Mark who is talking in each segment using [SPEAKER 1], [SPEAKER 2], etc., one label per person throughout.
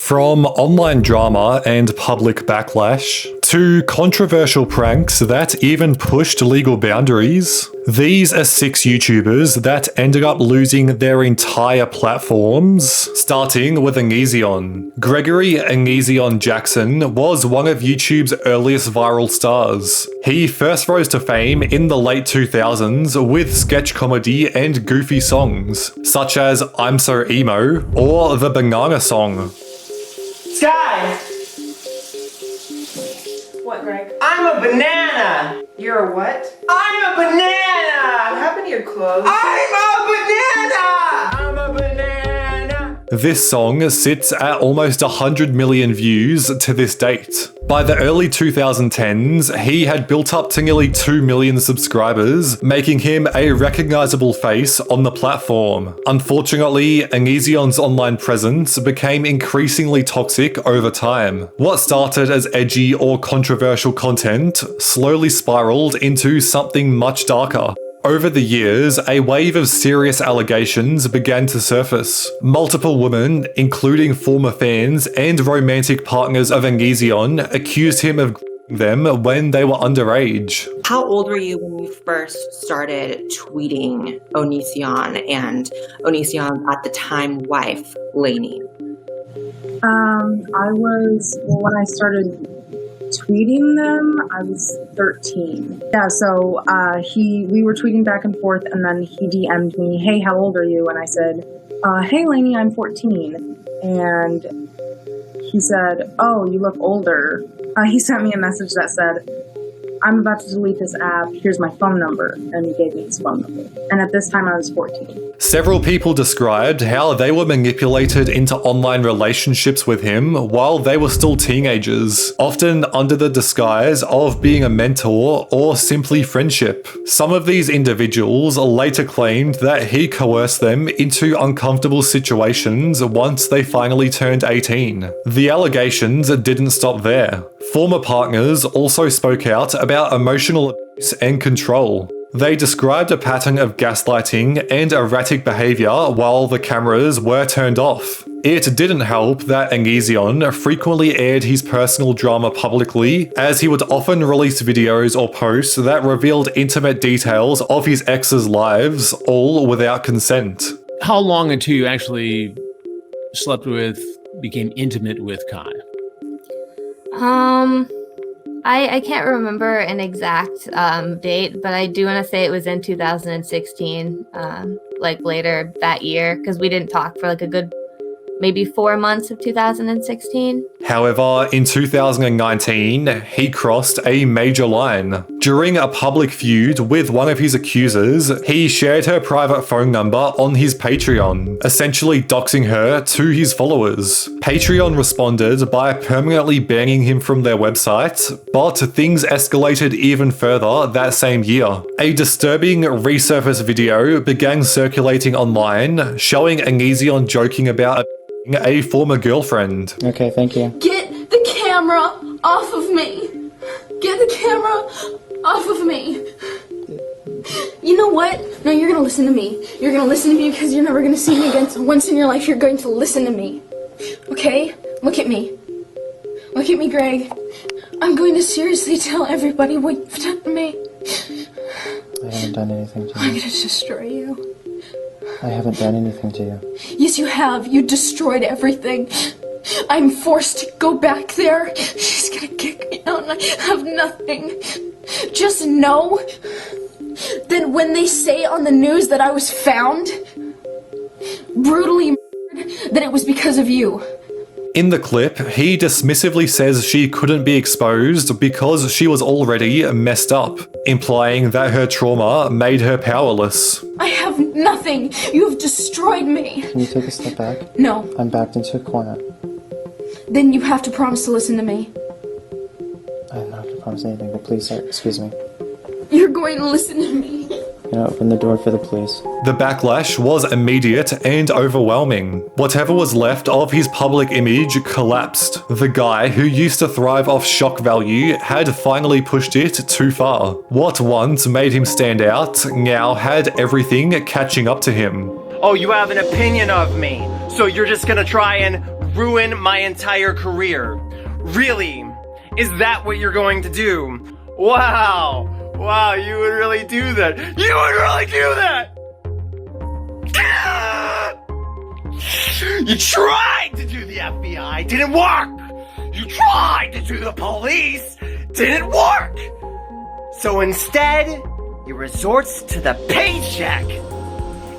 [SPEAKER 1] From online drama and public backlash, to controversial pranks that even pushed legal boundaries, these are 6 YouTubers that ended up losing their entire platforms, starting with Anision. Gregory Anision Jackson was one of YouTube's earliest viral stars. He first rose to fame in the late 2000s with sketch comedy and goofy songs, such as I'm So Emo or the Banana Song.
[SPEAKER 2] Sky!
[SPEAKER 3] What, Greg?
[SPEAKER 2] I'm a banana!
[SPEAKER 3] You're a what?
[SPEAKER 2] I'm a
[SPEAKER 3] What
[SPEAKER 2] banana!
[SPEAKER 3] happened to your clothes?
[SPEAKER 2] I'm a banana! I'm a banana!
[SPEAKER 1] This song sits at almost 100 million views to this date. By the early 2010s, he had built up to nearly 2 million subscribers, making him a recognizable face on the platform. Unfortunately, Anision's online presence became increasingly toxic over time. What started as edgy or controversial content slowly spiraled into something much darker. Over the years, a wave of serious allegations began to surface. Multiple women, including former fans and romantic partners of Anision, accused him of them when they were underage.
[SPEAKER 4] How old were you when you first started tweeting Anision and Anision's at the time wife, Lainey?
[SPEAKER 5] When I started tweeting them, I was 13. Yeah, so we were tweeting back and forth, and then he DM'd me, hey, how old are you? And I said, hey, Lainey, I'm 14. And he said, oh, you look older. He sent me a message that said, I'm about to delete this app, here's my phone number, and he gave me his phone number. And at this time I was 14.
[SPEAKER 1] Several people described how they were manipulated into online relationships with him while they were still teenagers, often under the disguise of being a mentor or simply friendship. Some of these individuals later claimed that he coerced them into uncomfortable situations once they finally turned 18. The allegations didn't stop there. Former partners also spoke out about emotional abuse and control. They described a pattern of gaslighting and erratic behavior while the cameras were turned off. It didn't help that Anision frequently aired his personal drama publicly, as he would often release videos or posts that revealed intimate details of his exes' lives, all without consent.
[SPEAKER 6] How long until you actually became intimate with Kai?
[SPEAKER 7] I can't remember an exact date, but I do want to say it was in 2016, like later that year, because we didn't talk for like a good maybe 4 months of 2016.
[SPEAKER 1] However, in 2019, he crossed a major line. During a public feud with one of his accusers, he shared her private phone number on his Patreon, essentially doxing her to his followers. Patreon responded by permanently banning him from their website, but things escalated even further that same year. A disturbing resurfaced video began circulating online, showing Anision joking about a former girlfriend.
[SPEAKER 8] Okay, thank you.
[SPEAKER 9] Get the camera off of me. Get the camera off of me. You know what? No, you're gonna listen to me. You're gonna listen to me because you're never gonna see me again. So once in your life, you're going to listen to me. Okay? Look at me. Look at me, Greg. I'm going to seriously tell everybody what you've done to me.
[SPEAKER 8] I haven't done anything to you.
[SPEAKER 9] I'm gonna destroy you.
[SPEAKER 8] I haven't done anything to you.
[SPEAKER 9] Yes, you have. You destroyed everything. I'm forced to go back there. She's gonna kick me out and I have nothing. Just know that when they say on the news that I was found, brutally murdered, that it was because of you.
[SPEAKER 1] In the clip, he dismissively says she couldn't be exposed because she was already messed up, implying that her trauma made her powerless.
[SPEAKER 9] I have nothing. You have destroyed me.
[SPEAKER 8] Can you take a step back?
[SPEAKER 9] No.
[SPEAKER 8] I'm backed into a corner.
[SPEAKER 9] Then you have to promise to listen to me.
[SPEAKER 8] I don't have to promise anything, but please, sir, excuse me.
[SPEAKER 9] You're going to listen to me.
[SPEAKER 8] You know, open the door for the police.
[SPEAKER 1] The backlash was immediate and overwhelming. Whatever was left of his public image collapsed. The guy who used to thrive off shock value had finally pushed it too far. What once made him stand out now had everything catching up to him.
[SPEAKER 2] Oh, you have an opinion of me, so you're just gonna try and ruin my entire career. Really? Is that what you're going to do? Wow! Wow, you would really do that! You would really do that! You tried to do the FBI, didn't work! You tried to do the police, didn't work! So instead, you resort to the paycheck!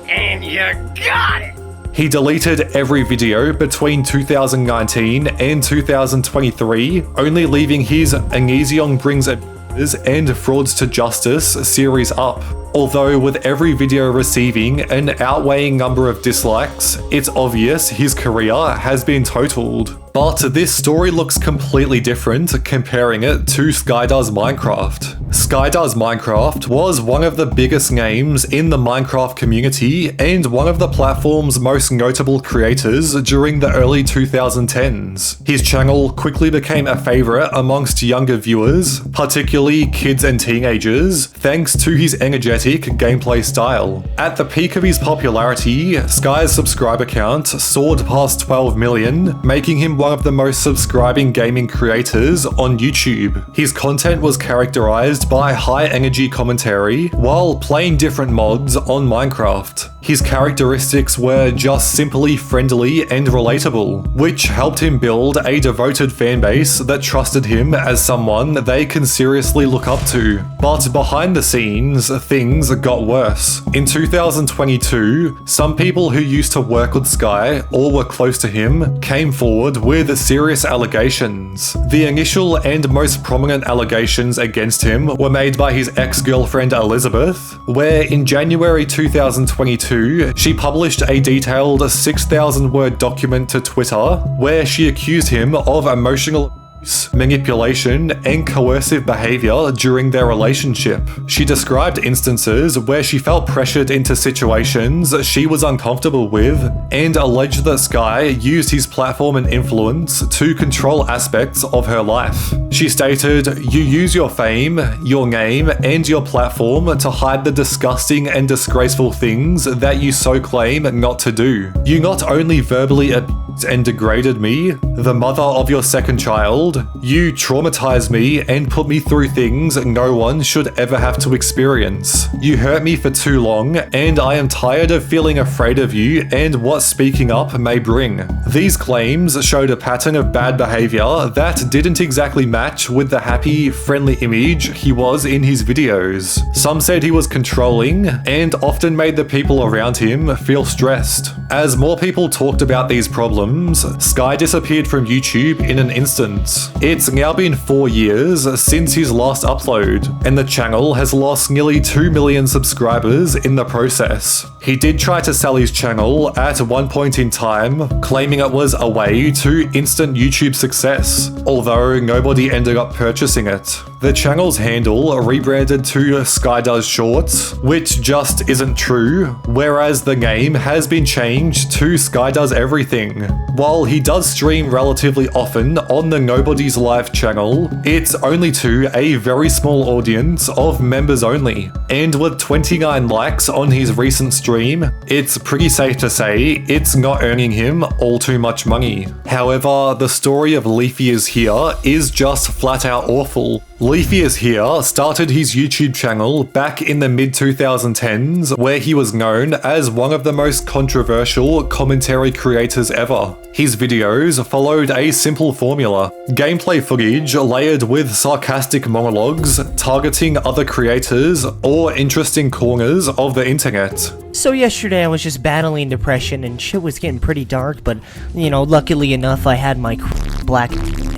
[SPEAKER 2] And you got it!
[SPEAKER 1] He deleted every video between 2019 and 2023, only leaving his Anision Brings Abusers and Frauds to Justice series up. Although with every video receiving an outweighing number of dislikes, it's obvious his career has been totaled. But this story looks completely different comparing it to Sky Does Minecraft. Sky Does Minecraft was one of the biggest names in the Minecraft community and one of the platform's most notable creators during the early 2010s. His channel quickly became a favorite amongst younger viewers, particularly kids and teenagers, thanks to his energetic gameplay style. At the peak of his popularity, Sky's subscriber count soared past 12 million, making him one of the most subscribing gaming creators on YouTube. His content was characterized by high energy commentary while playing different mods on Minecraft. His characteristics were just simply friendly and relatable, which helped him build a devoted fanbase that trusted him as someone they can seriously look up to. But behind the scenes, things got worse. In 2022, some people who used to work with Sky or were close to him came forward with serious allegations. The initial and most prominent allegations against him were made by his ex-girlfriend Elizabeth, where in January 2022, she published a detailed 6,000-word document to Twitter where she accused him of emotional abuse, manipulation, and coercive behavior during their relationship. She described instances where she felt pressured into situations she was uncomfortable with and alleged that Sky used his platform and influence to control aspects of her life. She stated, "You use your fame, your name, and your platform to hide the disgusting and disgraceful things that you so claim not to do. You not only verbally abused and degraded me, the mother of your second child, you traumatized me and put me through things no one should ever have to experience. You hurt me for too long, and I am tired of feeling afraid of you and what speaking up may bring." These claims showed a pattern of bad behavior that didn't exactly match with the happy, friendly image he was in his videos. Some said he was controlling and often made the people around him feel stressed. As more people talked about these problems, Sky disappeared from YouTube in an instant. It's now been 4 years since his last upload, and the channel has lost nearly 2 million subscribers in the process. He did try to sell his channel at one point in time, claiming it was a way to instant YouTube success, although nobody ended up purchasing it. The channel's handle rebranded to Sky Does Shorts, which just isn't true, whereas the name has been changed to Sky Does Everything. While he does stream relatively often on the Nobody's Life channel, it's only to a very small audience of members only. And with 29 likes on his recent stream, it's pretty safe to say it's not earning him all too much money. However, the story of Leafy Is Here is just flat out awful. Leafy Is Here started his YouTube channel back in the mid-2010s, where he was known as one of the most controversial commentary creators ever. His videos followed a simple formula: gameplay footage layered with sarcastic monologues targeting other creators or interesting corners of the internet.
[SPEAKER 10] So yesterday I was just battling depression and shit was getting pretty dark, but you know, luckily enough I had my black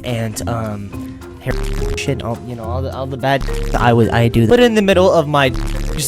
[SPEAKER 10] and hair shit, all the bad I do. But in the middle of my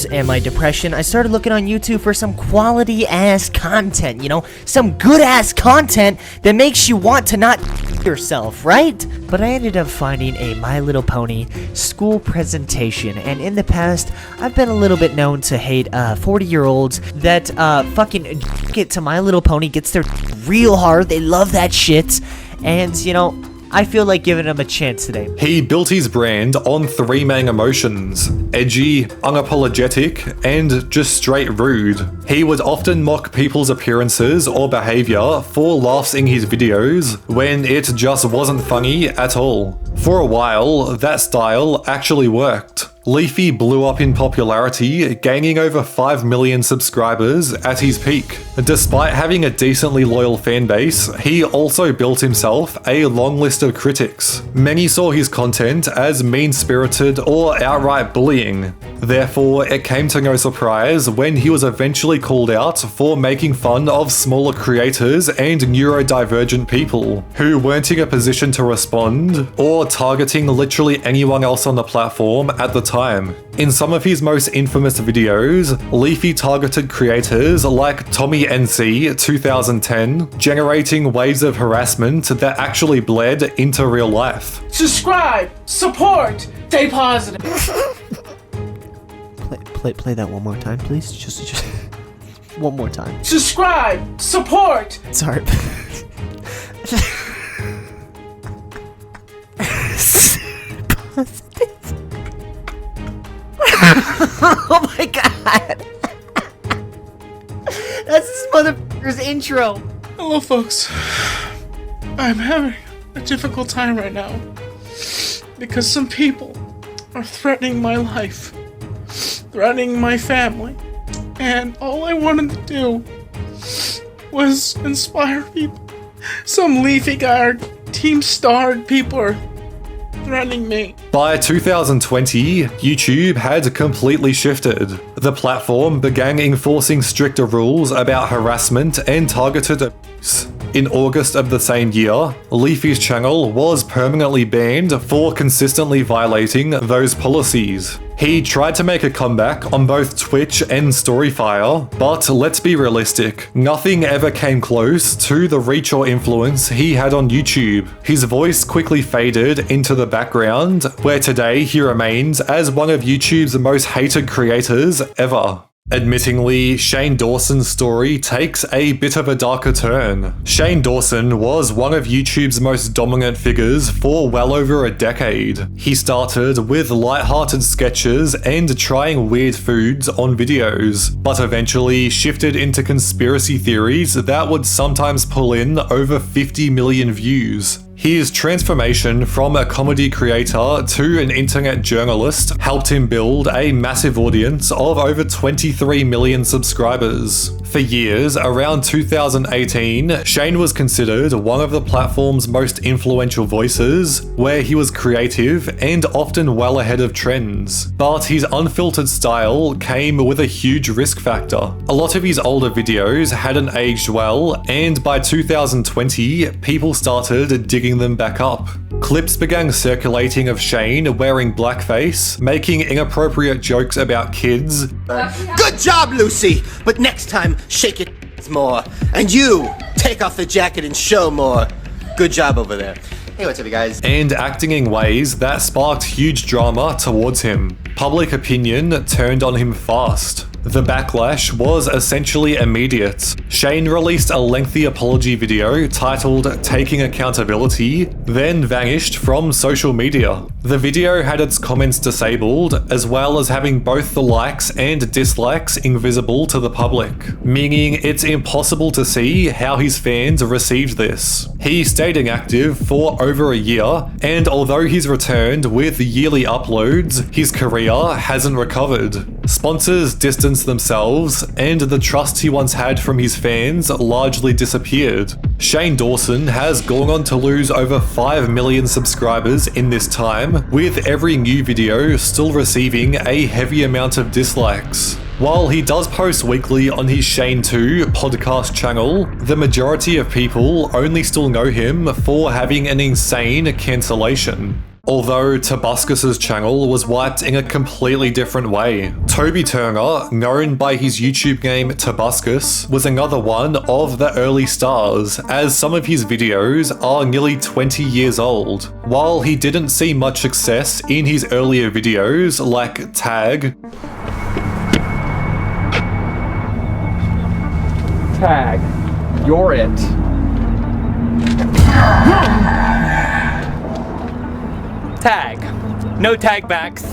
[SPEAKER 10] and my depression, I started looking on YouTube for some quality ass content, you know, some good ass content that makes you want to not yourself, right? But I ended up finding a My Little Pony school presentation, and in the past I've been a little bit known to hate 40-year-olds that fucking get to My Little Pony, gets their real hard. They love that shit, and you know, I feel like giving him a chance today.
[SPEAKER 1] He built his brand on three main emotions: edgy, unapologetic, and just straight rude. He would often mock people's appearances or behavior for laughs in his videos when it just wasn't funny at all. For a while, that style actually worked. Leafy blew up in popularity, gaining over 5 million subscribers at his peak. Despite having a decently loyal fanbase, he also built himself a long list of critics. Many saw his content as mean-spirited or outright bullying. Therefore, it came to no surprise when he was eventually called out for making fun of smaller creators and neurodivergent people who weren't in a position to respond, or targeting literally anyone else on the platform at the time. In some of his most infamous videos, Leafy targeted creators like Tommy NC 2010, generating waves of harassment that actually bled into real life.
[SPEAKER 11] Subscribe, support, stay positive.
[SPEAKER 10] Play that one more time, please. Just one more time.
[SPEAKER 11] Subscribe, support.
[SPEAKER 10] Sorry. Oh my god! That's this motherfucker's intro.
[SPEAKER 11] Hello, folks. I'm having a difficult time right now because some people are threatening my life, threatening my family, and all I wanted to do was inspire people. Some Leafy guy or Team Starred people are threatening me.
[SPEAKER 1] By 2020, YouTube had completely shifted. The platform began enforcing stricter rules about harassment and targeted abuse. In August of the same year, Leafy's channel was permanently banned for consistently violating those policies. He tried to make a comeback on both Twitch and Storyfire, but let's be realistic, nothing ever came close to the reach or influence he had on YouTube. His voice quickly faded into the background, where today he remains as one of YouTube's most hated creators ever. Admittingly, Shane Dawson's story takes a bit of a darker turn. Shane Dawson was one of YouTube's most dominant figures for well over a decade. He started with light-hearted sketches and trying weird foods on videos, but eventually shifted into conspiracy theories that would sometimes pull in over 50 million views. His transformation from a comedy creator to an internet journalist helped him build a massive audience of over 23 million subscribers. For years, around 2018, Shane was considered one of the platform's most influential voices, where he was creative and often well ahead of trends. But his unfiltered style came with a huge risk factor. A lot of his older videos hadn't aged well, and by 2020, people started digging them back up. Clips began circulating of Shane wearing blackface, making inappropriate jokes about kids.
[SPEAKER 2] Good job, Lucy! But next time, shake it more. And you, take off the jacket and show more. Good job over there. Hey, what's up, you guys?
[SPEAKER 1] And acting in ways that sparked huge drama towards him. Public opinion turned on him fast. The backlash was essentially immediate. Shane released a lengthy apology video titled "Taking Accountability," then vanished from social media. The video had its comments disabled, as well as having both the likes and dislikes invisible to the public, meaning it's impossible to see how his fans received this. He stayed inactive for over a year, and although he's returned with yearly uploads, his career hasn't recovered. Sponsors distanced themselves, and the trust he once had from his fans largely disappeared. Shane Dawson has gone on to lose over 5 million subscribers in this time, with every new video still receiving a heavy amount of dislikes. While he does post weekly on his Shane 2 podcast channel, the majority of people only still know him for having an insane cancellation. Although Tobuscus's channel was wiped in a completely different way. Toby Turner, known by his YouTube name Tobuscus, was another one of the early stars, as some of his videos are nearly 20 years old. While he didn't see much success in his earlier videos like Tag,
[SPEAKER 12] you're it.
[SPEAKER 2] No tag backs.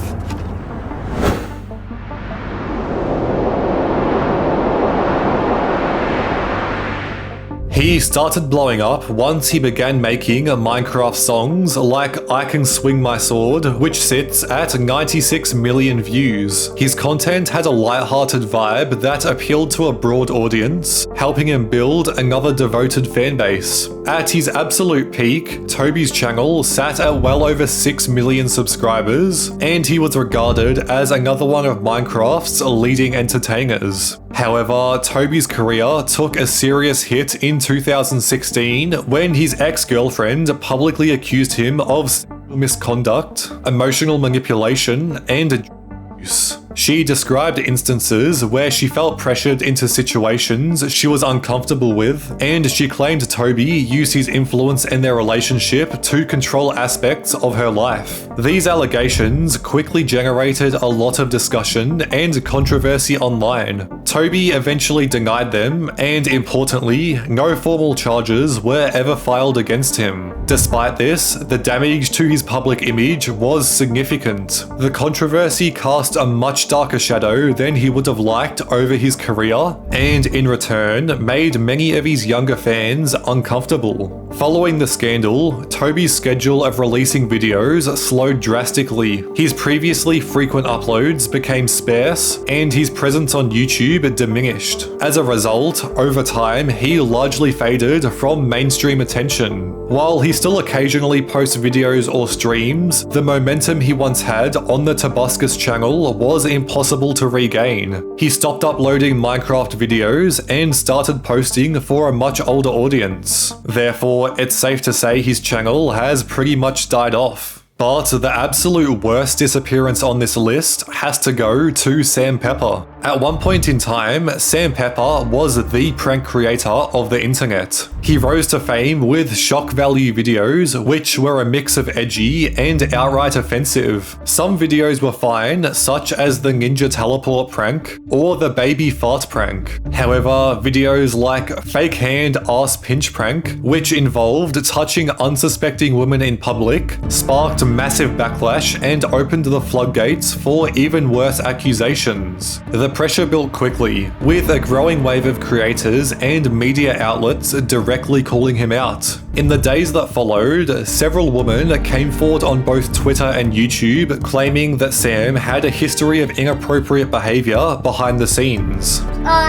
[SPEAKER 1] He started blowing up once he began making Minecraft songs like I Can Swing My Sword, which sits at 96 million views. His content had a light-hearted vibe that appealed to a broad audience, helping him build another devoted fanbase. At his absolute peak, Toby's channel sat at well over 6 million subscribers, and he was regarded as another one of Minecraft's leading entertainers. However, Toby's career took a serious hit in 2016 when his ex-girlfriend publicly accused him of sexual misconduct, emotional manipulation, and abuse. She described instances where she felt pressured into situations she was uncomfortable with, and she claimed Toby used his influence in their relationship to control aspects of her life. These allegations quickly generated a lot of discussion and controversy online. Toby eventually denied them, and importantly, no formal charges were ever filed against him. Despite this, the damage to his public image was significant. The controversy cast a much darker shadow than he would have liked over his career, and in return, made many of his younger fans uncomfortable. Following the scandal, Toby's schedule of releasing videos slowed drastically. His previously frequent uploads became sparse, and his presence on YouTube diminished. As a result, over time, he largely faded from mainstream attention. While he still occasionally posts videos or streams, the momentum he once had on the Tobuscus channel was impossible to regain. He stopped uploading Minecraft videos and started posting for a much older audience. Therefore, it's safe to say his channel has pretty much died off. But the absolute worst disappearance on this list has to go to Sam Pepper. At one point in time, Sam Pepper was the prank creator of the internet. He rose to fame with shock value videos, which were a mix of edgy and outright offensive. Some videos were fine, such as the ninja teleport prank or the baby fart prank. However, videos like fake hand ass pinch prank, which involved touching unsuspecting women in public, sparked massive backlash and opened the floodgates for even worse accusations. The pressure built quickly, with a growing wave of creators and media outlets directly calling him out. In the days that followed, several women came forward on both Twitter and YouTube claiming that Sam had a history of inappropriate behavior behind the scenes.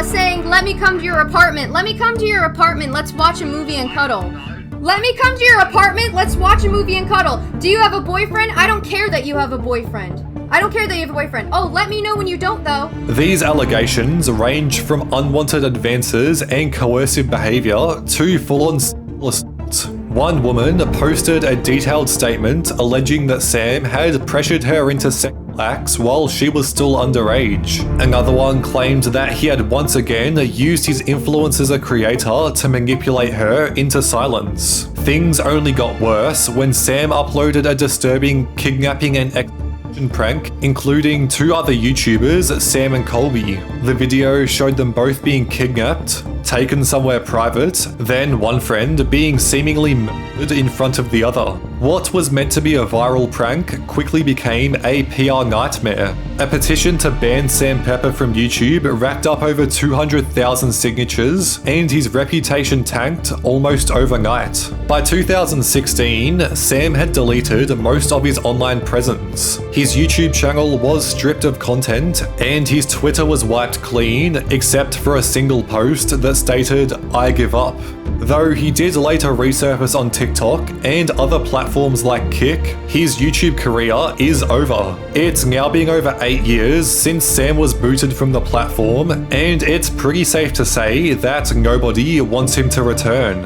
[SPEAKER 12] Saying, let me come to your apartment, let's watch a movie and cuddle. Let me come to your apartment, let's watch a movie and cuddle. Do you have a boyfriend? I don't care that you have a boyfriend. Oh, let me know when you don't, though.
[SPEAKER 1] These allegations range from unwanted advances and coercive behavior to full-on assault. One woman posted a detailed statement alleging that Sam had pressured her into sexual acts while she was still underage. Another one claimed that he had once again used his influence as a creator to manipulate her into silence. Things only got worse when Sam uploaded a disturbing kidnapping and execution prank, including two other YouTubers, Sam and Colby. The video showed them both being kidnapped, taken somewhere private, then one friend being seemingly murdered in front of the other. What was meant to be a viral prank quickly became a PR nightmare. A petition to ban Sam Pepper from YouTube racked up over 200,000 signatures, and his reputation tanked almost overnight. By 2016, Sam had deleted most of his online presence. His YouTube channel was stripped of content, and his Twitter was wiped clean, except for a single post that stated, "I give up." Though he did later resurface on TikTok and other platforms like Kick, his YouTube career is over. It's now been over 8 years since Sam was booted from the platform, and it's pretty safe to say that nobody wants him to return.